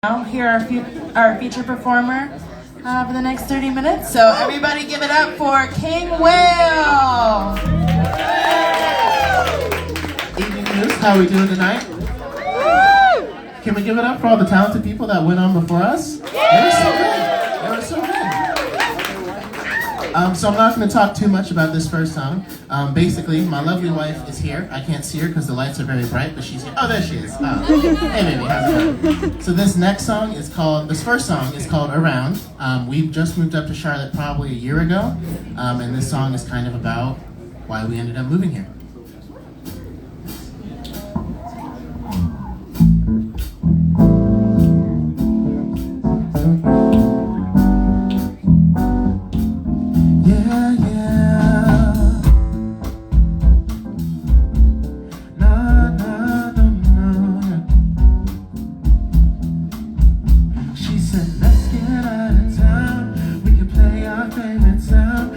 Now, here our feature performer for the next 30 minutes. So everybody give it up for King Will. Evening Muse, how are we doing tonight? Can we give it up for all the talented people that went on before us? They were so good. They were so good. So I'm not going to talk too much about this first song. Basically, my lovely wife is here. I can't see her because the lights are very bright, but she's here. Oh, there she is. Hey, baby, how's it going? So this first song is called Around. We just moved up to Charlotte probably a year ago, and this song is kind of about why we ended up moving here.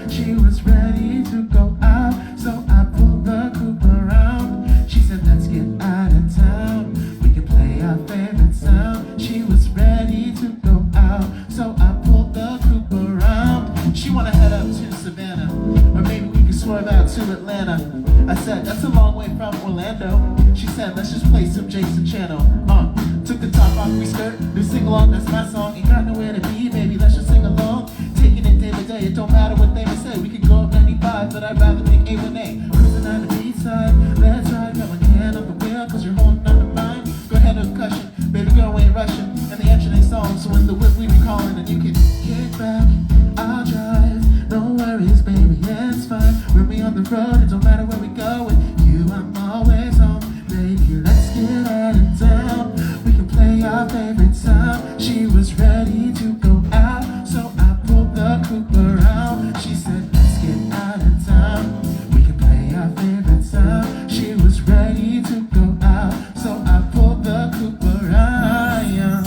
She was ready to go out, so I pulled the coupe around. She said, let's get out of town, we can play our favorite sound. She was ready to go out, so I pulled the coupe around. She wanna head up to Savannah, or maybe we could swerve out to Atlanta. I said, that's a long way from Orlando. She said, let's just play some Jason Channel. Took the top off, we skirt, new sing-along, that's my song. Ain't got nowhere to be, baby, let's just sing along. Taking it day by day, it don't matter what they may say. We could go up 95, but I'd rather take A1A. Cruising on the beach side, let's ride. Got my hand on the wheel, cause you're holding on to mine. Go ahead and cushion, baby girl ain't rushing. And the answer they song, so in the whip we be calling. And you can kick back, I'll drive. No worries, baby, it's fine. When we on the road, it don't matter where we go. With you, I'm always home. Baby, let's get out of town. We can play our favorite sound. She was ready to go out, so I pulled the coupe around. She said, let's get out of town. We can play our favorite sound. She was ready to go out, so I pulled the coupe around. Yeah.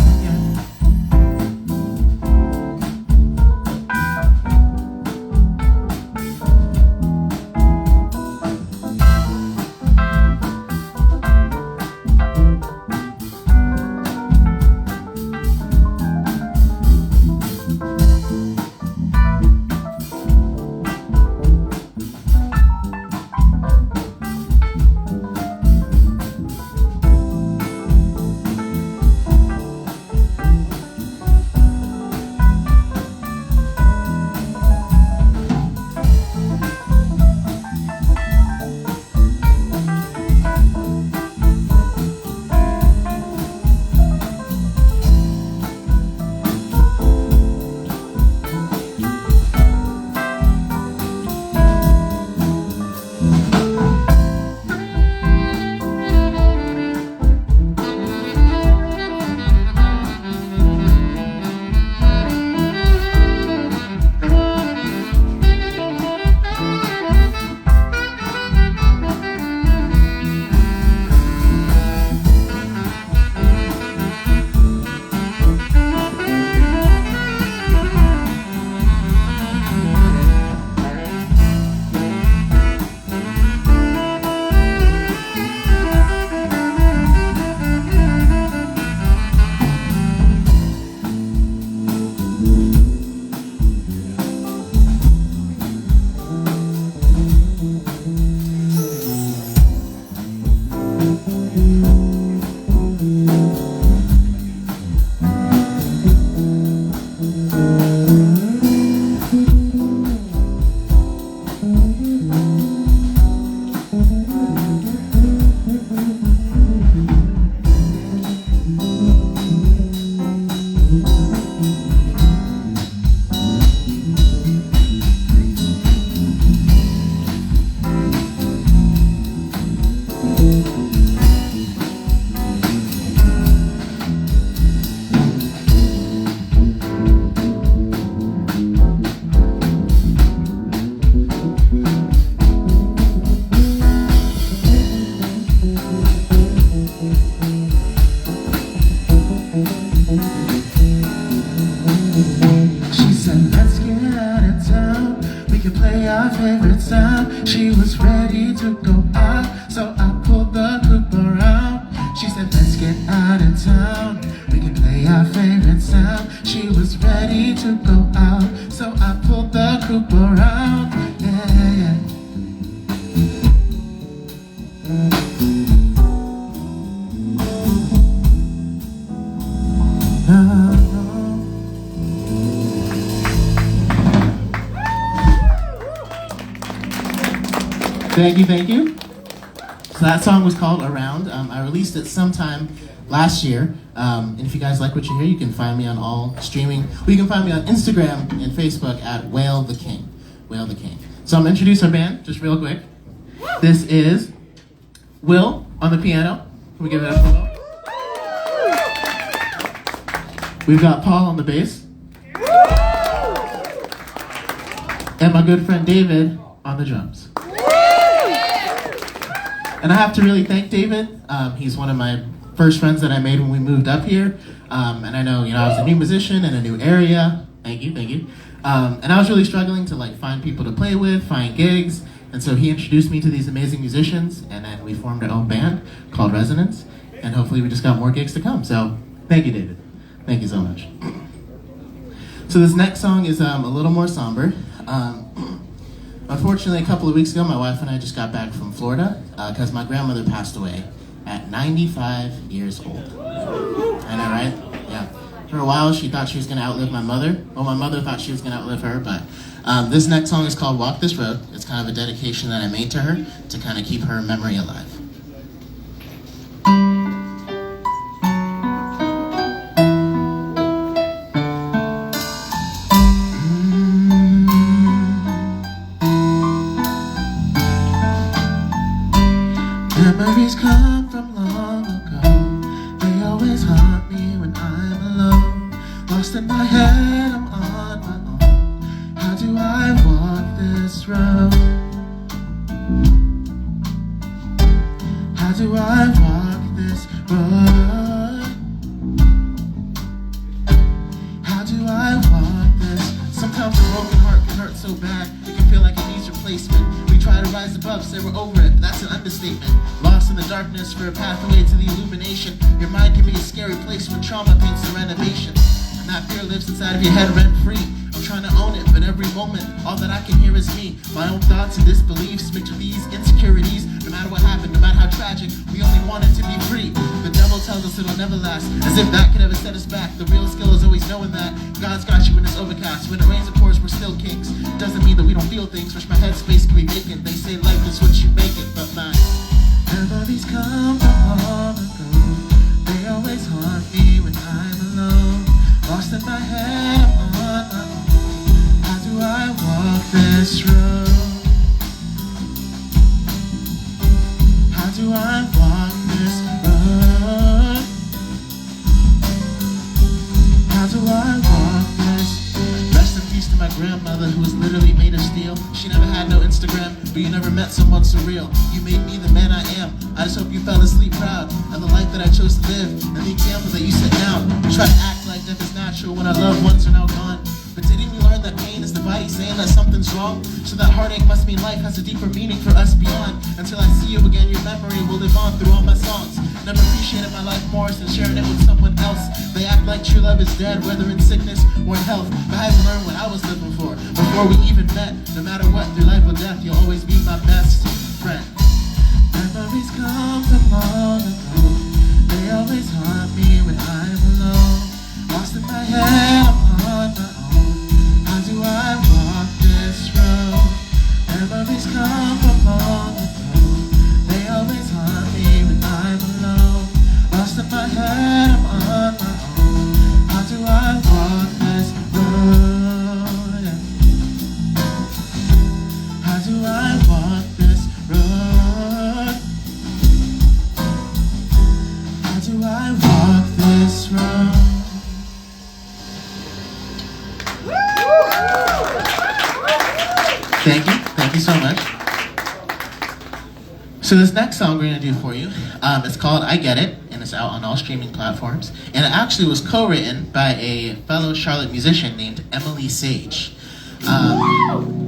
She was ready to go out, so I pulled the coupe around. She said, let's get out of town, we can play our favorite sound. She was ready to go out, so I pulled the coupe around. Yeah, yeah. Thank you, thank you. So that song was called Around. I released it sometime last year. And if you guys like what you hear, you can find me on all streaming. Or you can find me on Instagram and Facebook at Whale the King. Whale the King. So I'm going to introduce our band just real quick. This is Will on the piano. Can we give it up for Will? We've got Paul on the bass. And my good friend David on the drums. And I have to really thank David. He's one of my first friends that I made when we moved up here. And I know, I was a new musician in a new area. Thank you, thank you. And I was really struggling to find people to play with, find gigs. And so he introduced me to these amazing musicians, and then we formed our own band called Resonance. And hopefully we just got more gigs to come. So thank you, David. Thank you so much. So this next song is a little more somber. Unfortunately, a couple of weeks ago, my wife and I just got back from Florida because my grandmother passed away at 95 years old. I know, right? Yeah. For a while, she thought she was going to outlive my mother. Well, my mother thought she was going to outlive her, but this next song is called Walk This Road. It's kind of a dedication that I made to her to kind of keep her memory alive. Memories come from long ago. They always haunt me when I'm alone. Lost in my head, I'm on my own. How do I walk this road? How do I walk this road? How do I walk this? Sometimes a broken heart can hurt so bad it can feel like it needs replacement. We try to rise above, say we're over it, that's an understatement. Lost in the darkness for a pathway to the illumination. Your mind can be a scary place when trauma paints the renovation. And that fear lives inside of your head rent free. I'm trying to own it, but every moment, all that I can hear is me. My own thoughts and disbeliefs mixed with these insecurities. No matter what happened, no matter how tragic, we only wanted to be free. The devil tells us it'll never last, as if that could ever set us back. The real skill is always knowing that God's got you when it's overcast. When it rains and pours, we're still kings. Doesn't mean that we don't feel things. Wish my headspace could be vacant. They say life is what you make it, but mine. Memories come from long ago. They always haunt me when I'm alone. Lost in my head, I'm on my own. How do I walk this road? How do I walk this road? How do I walk this? Rest in peace to my grandmother, who was literally made of steel. She never had no Instagram, but you never met someone surreal. You made me the man I am. I just hope you fell asleep proud of the life that I chose to live and the example that you set down. You try to act like death is natural when our loved ones are now gone. But didn't we learn that pain is the body saying that something's wrong? So that heartache must mean life has a deeper meaning for us beyond. Until I see you again, your memory will live on through all my songs. Never appreciated my life more than sharing it with someone else. They act like true love is dead, whether in sickness or in health. But I had to learn what I was living for before we even met. No matter what, through life or death, you'll always be my best friend. Memories come from long ago. They always haunt me when I'm alone. Lost in my head, I'm on my own. How do I walk this road? Memories come from long ago. They always haunt me when I'm alone. Lost in my head, I'm on my own. How do I walk this road? How do I walk this road? How do I walk this road? Thank you so much. So this next song we're gonna do for you, it's called I Get It, and it's out on all streaming platforms. And it actually was co-written by a fellow Charlotte musician named Emily Sage.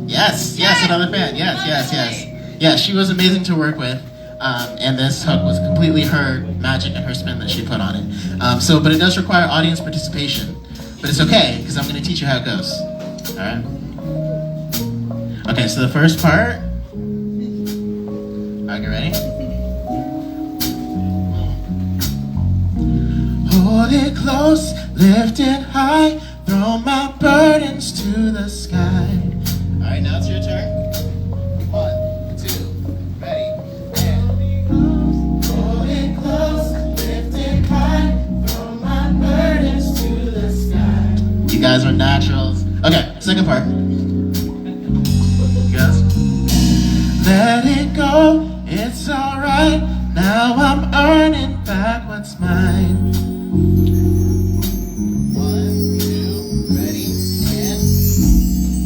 Yes, another fan, yes. Yeah, she was amazing to work with. And this hook was completely her magic and her spin that she put on it. But it does require audience participation. But it's okay, because I'm going to teach you how it goes. All right? Okay, so the first part. Are you ready? Hold it close, lift it high, throw my burdens to the sky. All right, now it's your turn. 1, 2, ready, and hold it close, lift it high, throw my burdens to the sky. You guys are naturals. Okay, second part. You guys? Let it go, it's alright. Now I'm earning back what's mine. 1, 2, ready, and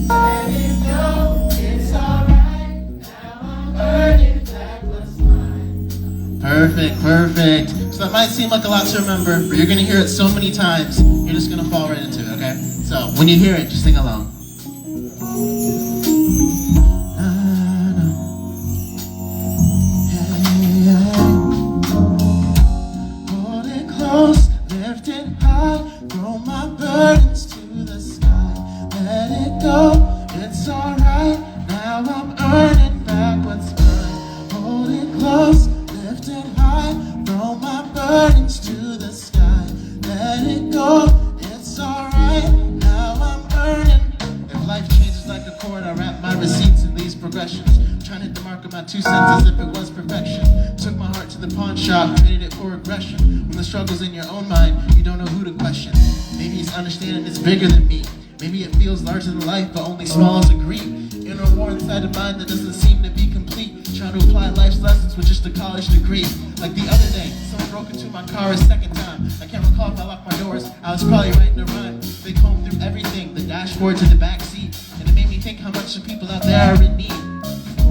let it go, it's alright. Now I'm earning back what's mine. Perfect, perfect. So that might seem like a lot to remember, but you're gonna hear it so many times, you're just gonna fall right into it, okay? So when you hear it, just sing along. Lift it high, throw my burdens to the sky. Let it go, it's alright. Now I'm earning back what's mine. Hold it close, lift it high, throw my burdens to the sky. Let it go, it's alright. Now I'm earning. If life changes like a chord, I wrap my receipts in these progressions. Trying to hit the mark of my 2 cents as if it was perfection. Took my heart to the pawn shop, traded it for aggression. When the struggle's in your own mind, you don't know who to question. Maybe it's understanding it's bigger than me. Maybe it feels larger than life, but only small as a grief. Inner war inside a mind that doesn't seem to be complete. Trying to apply life's lessons with just a college degree. Like the other day, someone broke into my car a second time. I can't recall if I locked my doors. I was probably writing a rhyme. They combed through everything, the dashboard to the back seat. And it made me think how much some people out there are in need.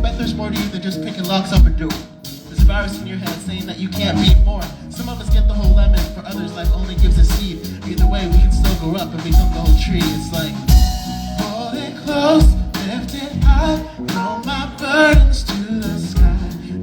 Bet there's more to you than just picking locks up a door. There's a virus in your head saying that you can't beat more. Some of us get the whole lemon, for others life only gives a seed. Either way, we can still grow up and become the whole tree. It's like, hold it close, lift it high, throw my burdens to the sky.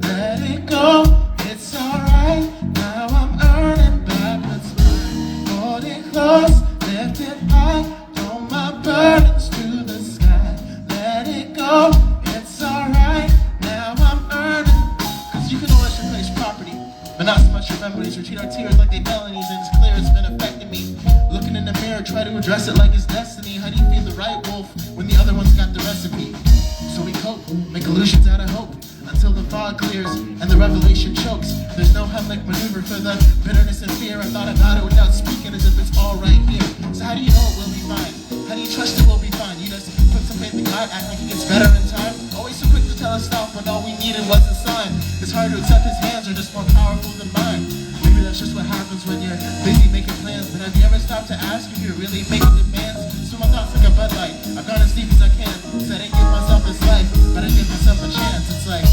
Let it go, it's alright. Now I'm earning back what's mine. Hold it close, lift it high, throw my burdens to the sky. Let it go, it's alright. Now I'm earning. Cause you can always replace property, but not so much your memories. We treat our tears like they felonies, and it's clear it's been affecting me. Looking in the mirror, try to address it like it's destiny. How do you feed the right wolf when the other one's got the recipe? So we cope, make illusions out of hope, until the fog clears and the revelation chokes. There's no Heimlich maneuver for the bitterness and fear. I thought about it without speaking as if it's all right here. So how do you know it will be fine? How do you trust it will be fine? You just put some faith in God, act like it gets better in time. Always so quick to tell us stop when all we needed was a sign. It's hard to accept his hands are just more powerful than mine. Maybe that's just what happens when you're busy making plans. But have you ever stopped to ask if you're really making demands? So my thoughts like a Bud Light. I've gone as deep as I can. Said I didn't give myself this life, but I give myself a chance. It's like,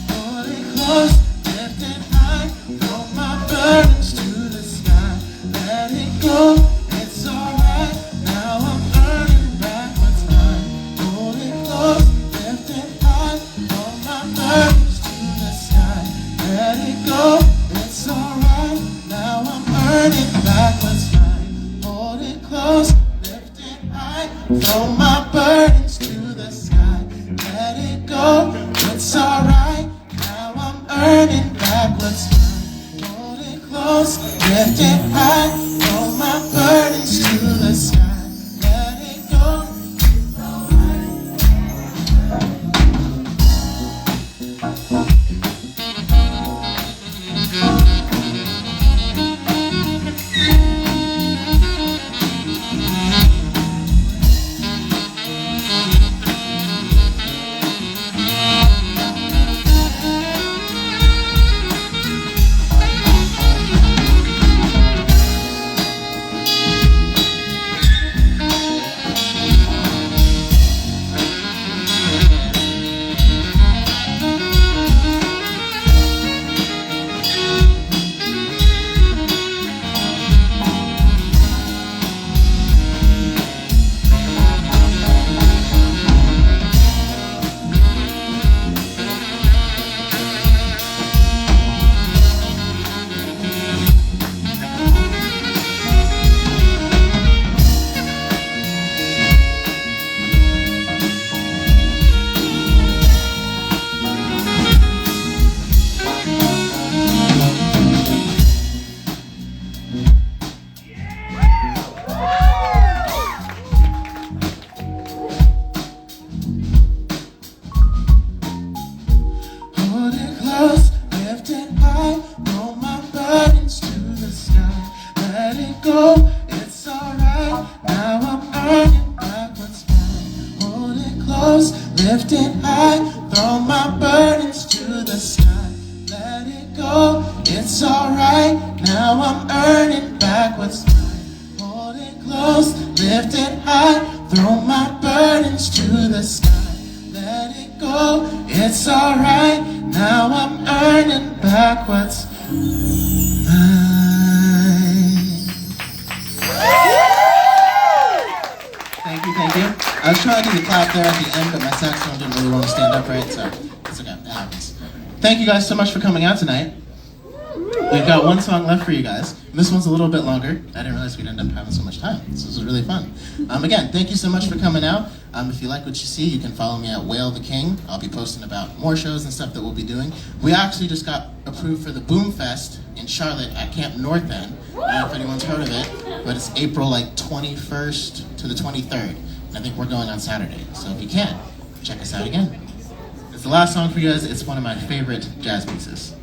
hold it close, lift it high, throw my burdens to the sky. Let it go, it's alright. Now I'm earning back what's mine. Hold it close, lift it high, throw my burdens to the sky. Let it go, it's alright. Now I'm earning back what's mine. Hold it close, lift it high, throw my burdens to the sky. Let it go, it's alright. Now I'm earning back what's mine. Hold it close, lift it high, throw my burdens to the sky. Let it go, it's alright. lift it high, throw my burdens to the sky. Let it go, it's alright, now I'm earning back what's mine. Hold it close, lift it high, throw my burdens to the sky. Let it go, it's alright, now I'm earning back what's mine. Thank you. I was trying to do the clap there at the end, but my saxophone didn't really want to stand up right, so it's okay, it happens. Thank you guys so much for coming out tonight. We've got one song left for you guys. This one's a little bit longer. I didn't realize we'd end up having so much time. This was really fun. Again, thank you so much for coming out. If you like what you see, you can follow me at Whale the King. I'll be posting about more shows and stuff that we'll be doing. We actually just got approved for the Boom Fest in Charlotte at Camp North End. I don't know if anyone's heard of it, but it's April 21st to the 23rd. And I think we're going on Saturday. So if you can, check us out again. It's the last song for you guys. It's one of my favorite jazz pieces.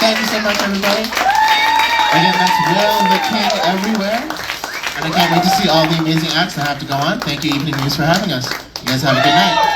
Thank you so much, everybody. Again, that's Will the King everywhere. And I can't wait to see all the amazing acts that have to go on. Thank you, Evening Muse, for having us. You guys have a good night.